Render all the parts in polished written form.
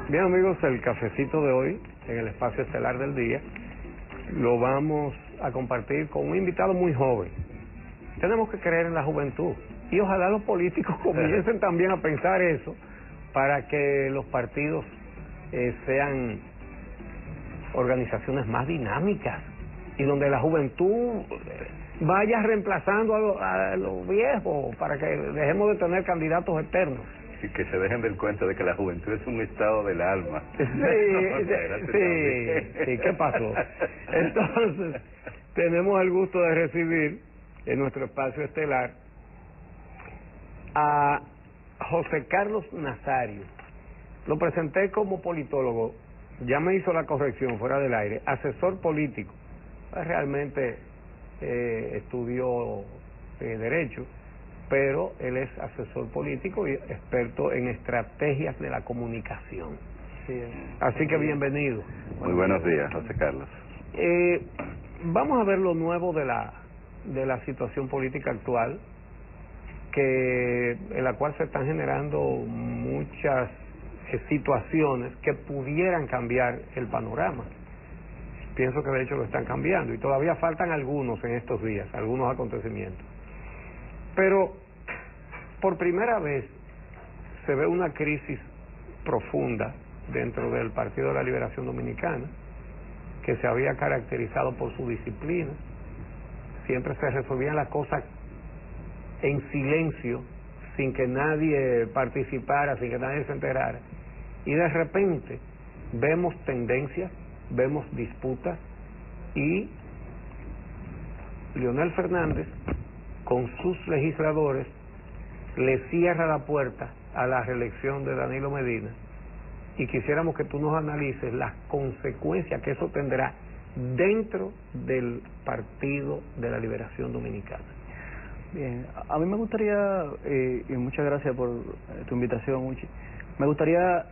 Bien, amigos, el cafecito de hoy, en el espacio estelar del día, lo vamos a compartir con un invitado muy joven. Tenemos que creer en la juventud y ojalá los políticos comiencen también a pensar eso para que los partidos sean organizaciones más dinámicas y donde la juventud vaya reemplazando a los viejos para que dejemos de tener candidatos eternos. Y que se dejen del cuento de que la juventud es un estado del alma. Sí, ¿qué pasó? Entonces, tenemos el gusto de recibir en nuestro espacio estelar a José Carlos Nazario. Lo presenté como politólogo, ya me hizo la corrección fuera del aire, asesor político. Realmente estudió Derecho, pero él es asesor político y experto en estrategias de la comunicación. Sí. Así que bienvenido. Muy buenos días, José Carlos. Vamos a ver lo nuevo de la situación política actual, en la cual se están generando muchas situaciones que pudieran cambiar el panorama. Pienso que de hecho lo están cambiando y todavía faltan algunos en estos días, algunos acontecimientos. Pero por primera vez se ve una crisis profunda dentro del Partido de la Liberación Dominicana, que se había caracterizado por su disciplina. Siempre se resolvían las cosas en silencio, sin que nadie participara, sin que nadie se enterara. Y de repente vemos tendencias, vemos disputas, y Leonel Fernández con sus legisladores le cierra la puerta a la reelección de Danilo Medina, y quisiéramos que tú nos analices las consecuencias que eso tendrá dentro del Partido de la Liberación Dominicana. Bien, a mí me gustaría, y muchas gracias por tu invitación, Uchi, me gustaría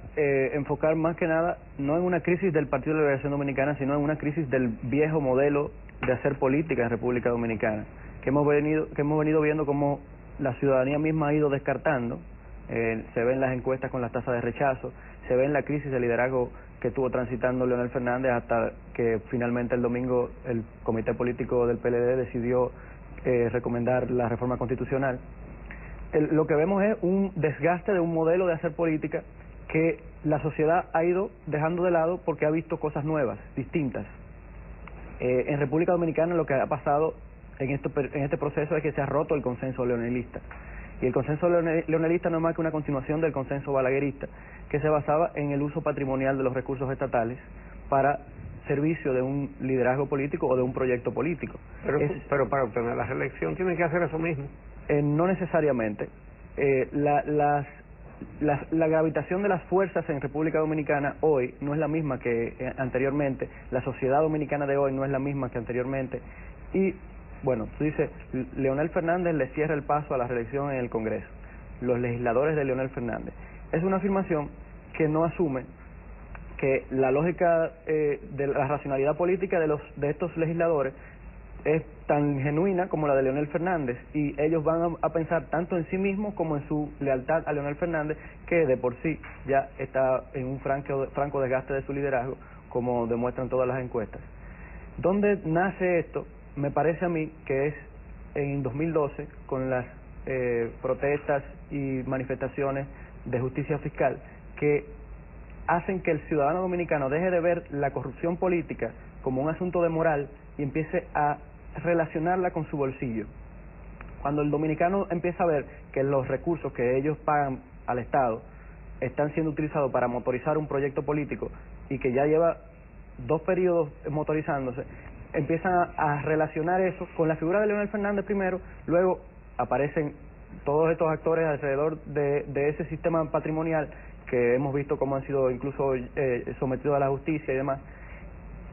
enfocar más que nada no en una crisis del Partido de la Liberación Dominicana, sino en una crisis del viejo modelo de hacer política en República Dominicana, que hemos venido viendo cómo la ciudadanía misma ha ido descartando. Se ve en las encuestas con las tasas de rechazo, se ve en la crisis de liderazgo que estuvo transitando Leonel Fernández, hasta que finalmente el domingo el comité político del PLD decidió recomendar la reforma constitucional. Lo que vemos es un desgaste de un modelo de hacer política que la sociedad ha ido dejando de lado porque ha visto cosas nuevas, distintas. En República Dominicana lo que ha pasado en este proceso es que se ha roto el consenso leonelista. Y el consenso leonelista no es más que una continuación del consenso balaguerista, que se basaba en el uso patrimonial de los recursos estatales para servicio de un liderazgo político o de un proyecto político. Pero para obtener la reelección tienen que hacer eso mismo. No necesariamente. La gravitación de las fuerzas en República Dominicana hoy no es la misma que anteriormente. La sociedad dominicana de hoy no es la misma que anteriormente. Y bueno, tú dices, Leonel Fernández le cierra el paso a la reelección en el Congreso, los legisladores de Leonel Fernández. Es una afirmación que no asume que la lógica de la racionalidad política de estos legisladores es tan genuina como la de Leonel Fernández, y ellos van a pensar tanto en sí mismos como en su lealtad a Leonel Fernández, que de por sí ya está en un franco desgaste de su liderazgo, como demuestran todas las encuestas. ¿Dónde nace esto? Me parece a mí que es en 2012, con las protestas y manifestaciones de justicia fiscal, que hacen que el ciudadano dominicano deje de ver la corrupción política como un asunto de moral y empiece a relacionarla con su bolsillo. Cuando el dominicano empieza a ver que los recursos que ellos pagan al Estado están siendo utilizados para motorizar un proyecto político y que ya lleva 2 periodos motorizándose, empiezan a relacionar eso con la figura de Leonel Fernández primero, luego aparecen todos estos actores alrededor de ese sistema patrimonial que hemos visto cómo han sido incluso sometidos a la justicia y demás,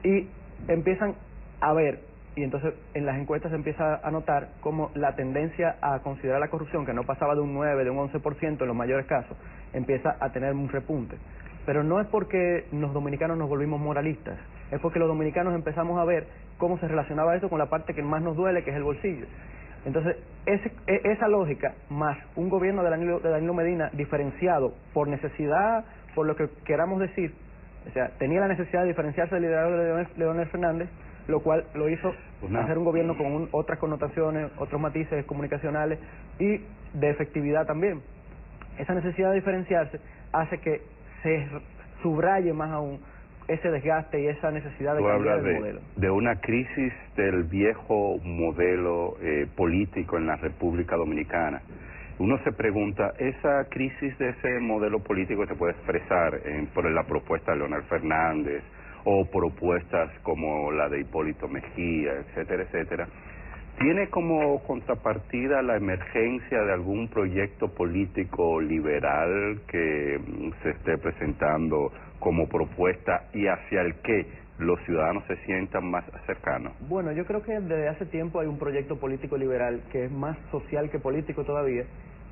y empiezan a ver, y entonces en las encuestas se empieza a notar como la tendencia a considerar la corrupción, que no pasaba de un 9, de un 11% en los mayores casos, empieza a tener un repunte. Pero no es porque los dominicanos nos volvimos moralistas, es porque los dominicanos empezamos a ver cómo se relacionaba eso con la parte que más nos duele, que es el bolsillo. Entonces, esa lógica, más un gobierno de Danilo Medina diferenciado por necesidad, por lo que queramos decir, o sea, tenía la necesidad de diferenciarse del liderazgo de Leonel Fernández, lo cual lo hizo hacer un gobierno con otras connotaciones, otros matices comunicacionales y de efectividad también. Esa necesidad de diferenciarse hace que se subraye más aún ese desgaste y esa necesidad de cambiar el modelo. De una crisis del viejo modelo político en la República Dominicana. Uno se pregunta, ¿esa crisis de ese modelo político se puede expresar por la propuesta de Leonel Fernández o propuestas como la de Hipólito Mejía, etcétera, etcétera? ¿Tiene como contrapartida la emergencia de algún proyecto político liberal que se esté presentando como propuesta y hacia el que los ciudadanos se sientan más cercanos? Bueno, yo creo que desde hace tiempo hay un proyecto político liberal que es más social que político todavía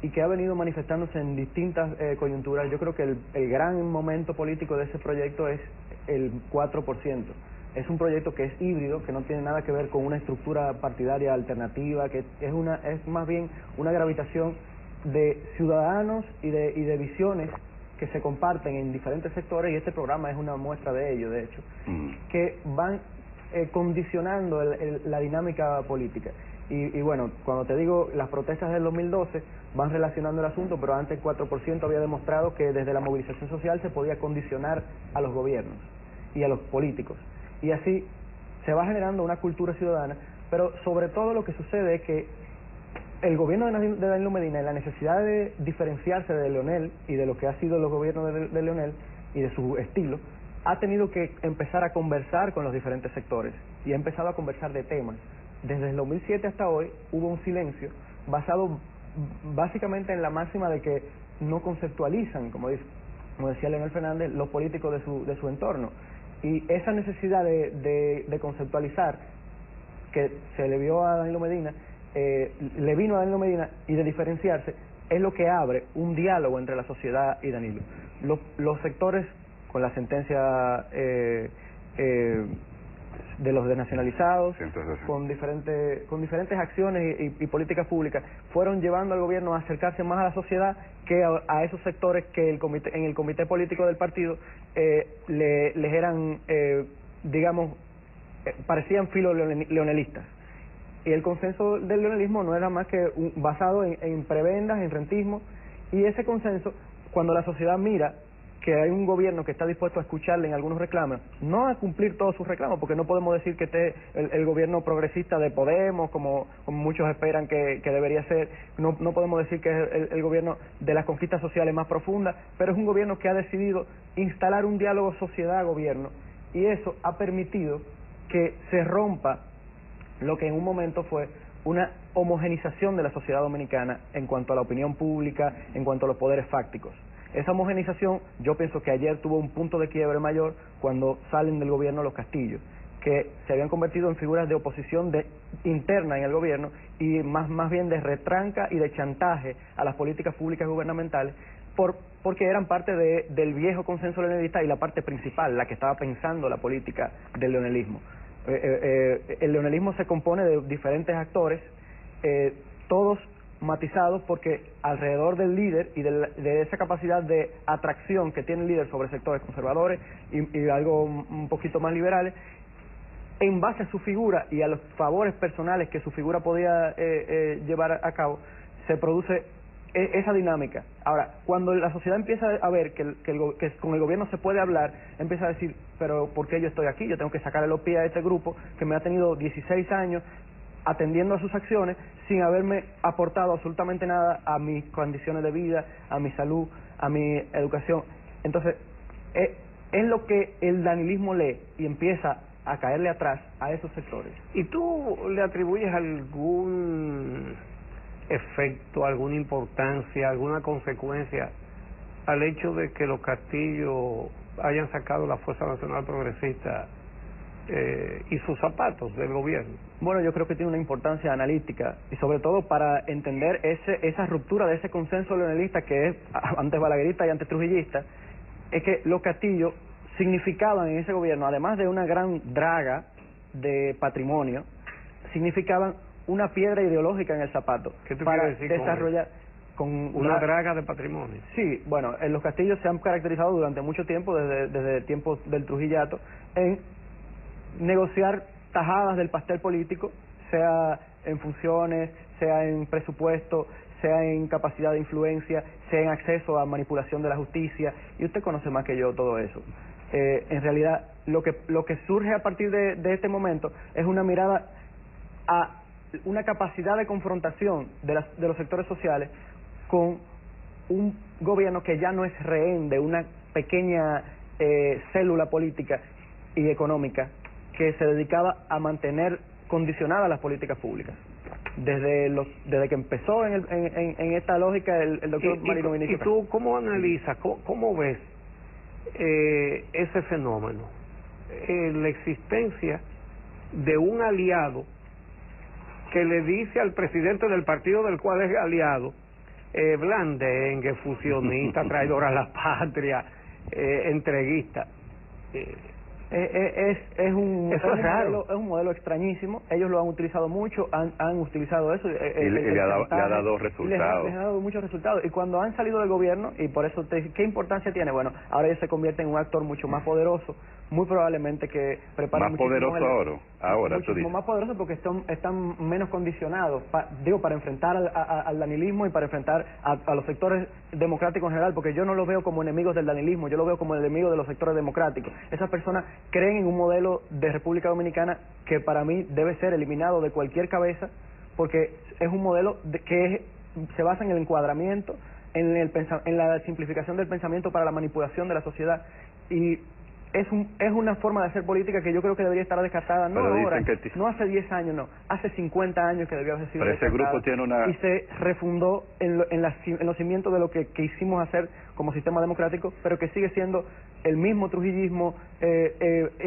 y que ha venido manifestándose en distintas coyunturas. Yo creo que el gran momento político de ese proyecto es el 4%. Es un proyecto que es híbrido, que no tiene nada que ver con una estructura partidaria alternativa, que es más bien una gravitación de ciudadanos y de visiones que se comparten en diferentes sectores, y este programa es una muestra de ello, de hecho, que van condicionando la dinámica política. Y bueno, cuando te digo las protestas del 2012 van relacionando el asunto, pero antes el 4% había demostrado que desde la movilización social se podía condicionar a los gobiernos y a los políticos. Y así se va generando una cultura ciudadana, pero sobre todo lo que sucede es que el gobierno de Danilo Medina, y la necesidad de diferenciarse de Leonel y de lo que ha sido los gobiernos de Leonel y de su estilo, ha tenido que empezar a conversar con los diferentes sectores y ha empezado a conversar de temas. Desde el 2007 hasta hoy hubo un silencio basado básicamente en la máxima de que no conceptualizan, como decía Leonel Fernández, los políticos de su entorno. Y esa necesidad de conceptualizar que se le vio a Danilo Medina, le vino a Danilo Medina, y de diferenciarse, es lo que abre un diálogo entre la sociedad y Danilo. Los sectores, con la sentencia de los desnacionalizados, con diferentes acciones y políticas públicas, fueron llevando al gobierno a acercarse más a la sociedad que a esos sectores que en el comité político del partido les eran, digamos, parecían filo-leonelistas. Y el consenso del leonelismo no era más que basado en prebendas, en rentismo, y ese consenso, cuando la sociedad mira que hay un gobierno que está dispuesto a escucharle en algunos reclamos, no a cumplir todos sus reclamos, porque no podemos decir que esté el gobierno progresista de Podemos, como muchos esperan que debería ser, no podemos decir que es el gobierno de las conquistas sociales más profundas, pero es un gobierno que ha decidido instalar un diálogo sociedad-gobierno, y eso ha permitido que se rompa lo que en un momento fue una homogenización de la sociedad dominicana en cuanto a la opinión pública, en cuanto a los poderes fácticos. Esa homogenización, yo pienso que ayer tuvo un punto de quiebre mayor cuando salen del gobierno los Castillo, que se habían convertido en figuras de oposición interna en el gobierno y más bien de retranca y de chantaje a las políticas públicas gubernamentales, porque eran parte del viejo consenso leonelista y la parte principal, la que estaba pensando la política del leonelismo. El leonelismo se compone de diferentes actores, todos matizados porque alrededor del líder y de esa capacidad de atracción que tiene el líder sobre sectores conservadores y algo un poquito más liberales, en base a su figura y a los favores personales que su figura podía llevar a cabo, se produce esa dinámica. Ahora, cuando la sociedad empieza a ver que con el gobierno se puede hablar, empieza a decir, pero ¿por qué yo estoy aquí? Yo tengo que sacarle los pies a este grupo que me ha tenido 16 años atendiendo a sus acciones sin haberme aportado absolutamente nada a mis condiciones de vida, a mi salud, a mi educación. Entonces, es lo que el danilismo lee y empieza a caerle atrás a esos sectores. ¿Y tú le atribuyes algún efecto, alguna importancia, alguna consecuencia al hecho de que los Castillo hayan sacado la Fuerza Nacional Progresista y sus zapatos del gobierno? Bueno, yo creo que tiene una importancia analítica y sobre todo para entender esa ruptura de ese consenso leonelista que es antes balaguerista y antes trujillista, es que los Castillo significaban en ese gobierno, además de una gran draga de patrimonio, significaban una piedra ideológica en el zapato ¿Qué tú para quieres decir desarrollar con una draga de patrimonio? Sí, bueno, en los castillos se han caracterizado durante mucho tiempo, desde tiempos del Trujillato, en negociar tajadas del pastel político, sea en funciones, sea en presupuesto, sea en capacidad de influencia, sea en acceso a manipulación de la justicia, y usted conoce más que yo todo eso. En realidad, lo que surge a partir de este momento es una mirada a una capacidad de confrontación de los sectores sociales con un gobierno que ya no es rehén de una pequeña célula política y económica que se dedicaba a mantener condicionadas las políticas públicas. Desde que empezó en esta lógica el doctor Marino Vinicio. ¿Y tú cómo analizas, cómo ves ese fenómeno? La existencia de un aliado que le dice al presidente del partido del cual es aliado, blandengue, fusionista, traidor a la patria, entreguista. Es un modelo extrañísimo. Ellos lo han utilizado mucho, han utilizado eso. Y le ha dado resultados. Les ha dado muchos resultados. Y cuando han salido del gobierno, y por eso ¿qué importancia tiene? Bueno, ahora ellos se convierten en un actor mucho más poderoso, muy probablemente que prepara más poderoso ahora tú dices. Más poderoso porque están menos condicionados, para enfrentar al danilismo y para enfrentar a los sectores democráticos en general, porque yo no los veo como enemigos del danilismo, yo los veo como enemigos de los sectores democráticos. Esas personas creen en un modelo de República Dominicana que para mí debe ser eliminado de cualquier cabeza, porque es un modelo que se basa en el encuadramiento, en la simplificación del pensamiento para la manipulación de la sociedad, y es una forma de hacer política que yo creo que debería estar descartada, no ahora, no hace 10 años, no, hace 50 años que debió haber sido descartada. Pero ese grupo tiene una... Y se refundó en los cimientos de lo que quisimos hacer como sistema democrático, pero que sigue siendo el mismo trujillismo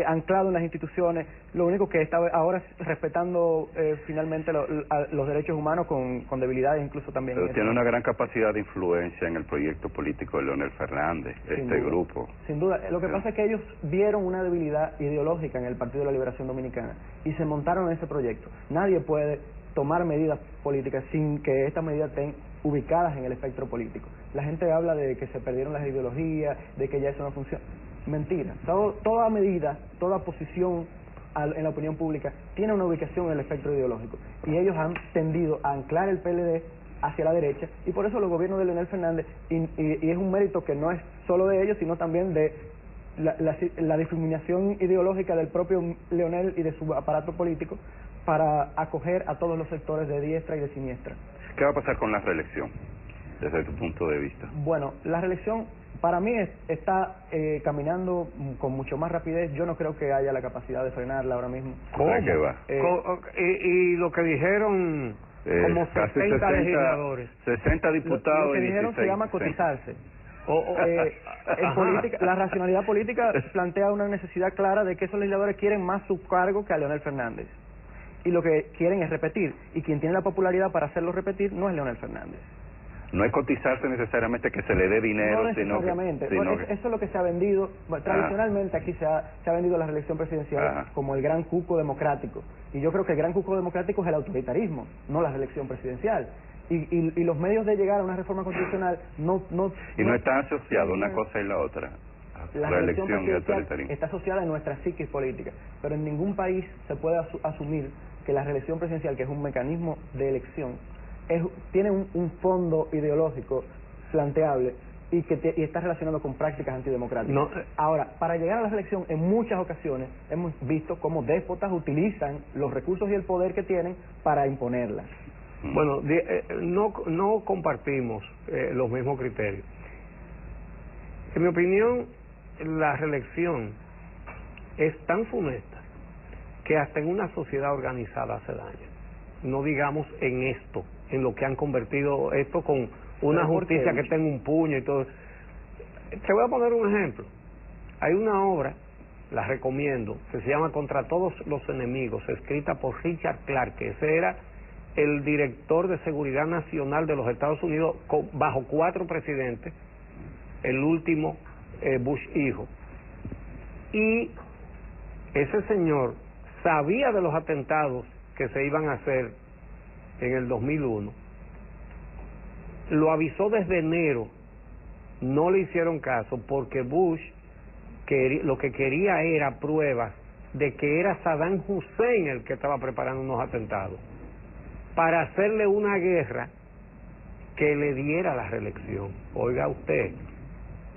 anclado en las instituciones, lo único que está ahora respetando finalmente los derechos humanos con debilidades incluso también. Pero tiene una gran capacidad de influencia en el proyecto político de Leonel Fernández, grupo. Sin duda, lo que pasa es que ellos vieron una debilidad ideológica en el Partido de la Liberación Dominicana y se montaron en ese proyecto. Nadie puede tomar medidas políticas sin que estas medidas estén ubicadas en el espectro político. La gente habla de que se perdieron las ideologías, de que ya eso no funciona. Mentira. Toda medida, toda posición en la opinión pública tiene una ubicación en el espectro ideológico. Y ellos han tendido a anclar el PLD hacia la derecha, y por eso los gobiernos de Leonel Fernández, y es un mérito que no es solo de ellos, sino también de la difuminación ideológica del propio Leonel y de su aparato político, para acoger a todos los sectores de diestra y de siniestra. ¿Qué va a pasar con la reelección, desde tu punto de vista? Bueno, la reelección para mí está caminando con mucho más rapidez. Yo no creo que haya la capacidad de frenarla ahora mismo. ¿Cómo? ¿Qué va? Y lo que dijeron, como 60 legisladores. 60 diputados. Lo que dijeron se llama cotizarse. En política, la racionalidad política plantea una necesidad clara de que esos legisladores quieren más su cargo que a Leonel Fernández. Y lo que quieren es repetir. Y quien tiene la popularidad para hacerlo repetir no es Leonel Fernández. No es cotizarse necesariamente que se le dé dinero, no necesariamente. Eso es lo que se ha vendido. Tradicionalmente aquí se ha vendido la reelección presidencial como el gran cuco democrático. Y yo creo que el gran cuco democrático es el autoritarismo, no la reelección presidencial. Y los medios de llegar a una reforma constitucional no está asociado una cosa y la otra. La reelección presidencial está asociada en nuestra psiquis política, pero en ningún país se puede asumir que la reelección presidencial, que es un mecanismo de elección, tiene un fondo ideológico planteable y está relacionado con prácticas antidemocráticas. Ahora, para llegar a la reelección, en muchas ocasiones hemos visto cómo déspotas utilizan los recursos y el poder que tienen para imponerlas. Bueno, no compartimos los mismos criterios. En mi opinión, la reelección es tan funesta que hasta en una sociedad organizada hace daño. No digamos en esto, en lo que han convertido esto con una justicia que está en un puño y todo. Te voy a poner un ejemplo. Hay una obra, la recomiendo, que se llama Contra todos los enemigos, escrita por Richard Clarke, que ese era el director de Seguridad Nacional de los Estados Unidos bajo 4 presidentes, el último Bush hijo. Y ese señor sabía de los atentados que se iban a hacer en el 2001, lo avisó desde enero, no le hicieron caso porque Bush lo que quería era pruebas de que era Saddam Hussein el que estaba preparando unos atentados para hacerle una guerra que le diera la reelección. Oiga usted,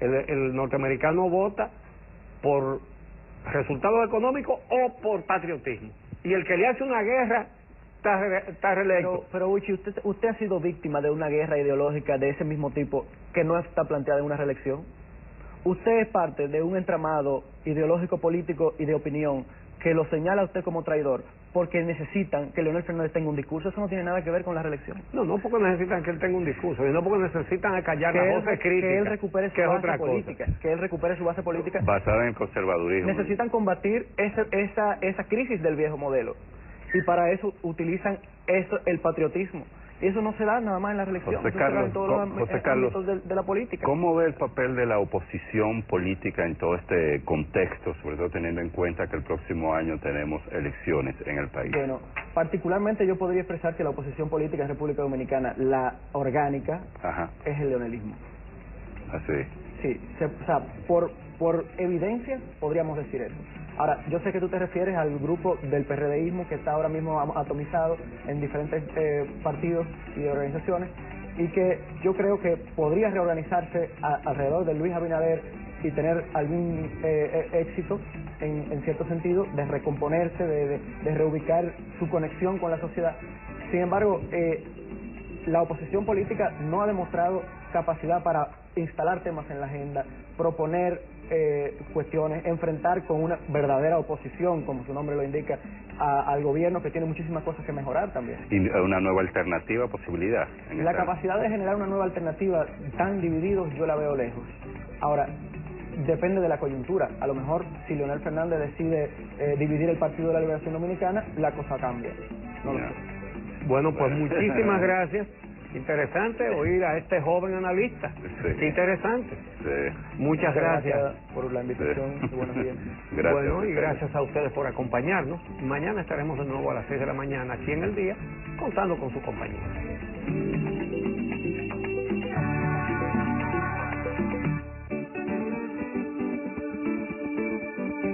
el norteamericano vota por resultados económicos o por patriotismo, y el que le hace una guerra está reelecto. Pero Uchi, usted ha sido víctima de una guerra ideológica de ese mismo tipo que no está planteada en una reelección. Usted es parte de un entramado ideológico, político y de opinión que lo señala a usted como traidor porque necesitan que Leonel Fernández tenga un discurso. Eso no tiene nada que ver con la reelección. No porque necesitan que él tenga un discurso, sino porque necesitan acallar las voces críticas. Que él recupere su base política. Que él recupere su base política. Basada en el conservadurismo. Necesitan combatir esa crisis del viejo modelo. Y para eso utilizan el patriotismo. Y eso no se da nada más en la reelección, José eso se da en todos los ámbitos de la política. ¿Cómo ve el papel de la oposición política en todo este contexto, sobre todo teniendo en cuenta que el próximo año tenemos elecciones en el país? Bueno, particularmente yo podría expresar que la oposición política en República Dominicana, la orgánica, es el leonelismo. Así. Sí, o sea, por evidencia podríamos decir eso. Ahora, yo sé que tú te refieres al grupo del PRDismo que está ahora mismo atomizado en diferentes partidos y organizaciones, y que yo creo que podría reorganizarse alrededor de Luis Abinader y tener algún éxito en cierto sentido de recomponerse, de reubicar su conexión con la sociedad. Sin embargo, la oposición política no ha demostrado capacidad para instalar temas en la agenda, proponer cuestiones, enfrentar con una verdadera oposición, como su nombre lo indica, al gobierno, que tiene muchísimas cosas que mejorar también. Y una nueva alternativa, posibilidad. La capacidad de generar una nueva alternativa tan divididos yo la veo lejos. Ahora, depende de la coyuntura. A lo mejor si Leonel Fernández decide dividir el Partido de la Liberación Dominicana, la cosa cambia. No lo sé. Bueno, pues muchísimas gracias. Interesante oír a este joven analista. Sí. Interesante. Sí. Muchas gracias por la invitación. Sí. Buenos días. Gracias. Bueno, y gracias a ustedes por acompañarnos. Mañana estaremos de nuevo a las 6 de la mañana aquí en El Día, contando con su compañía.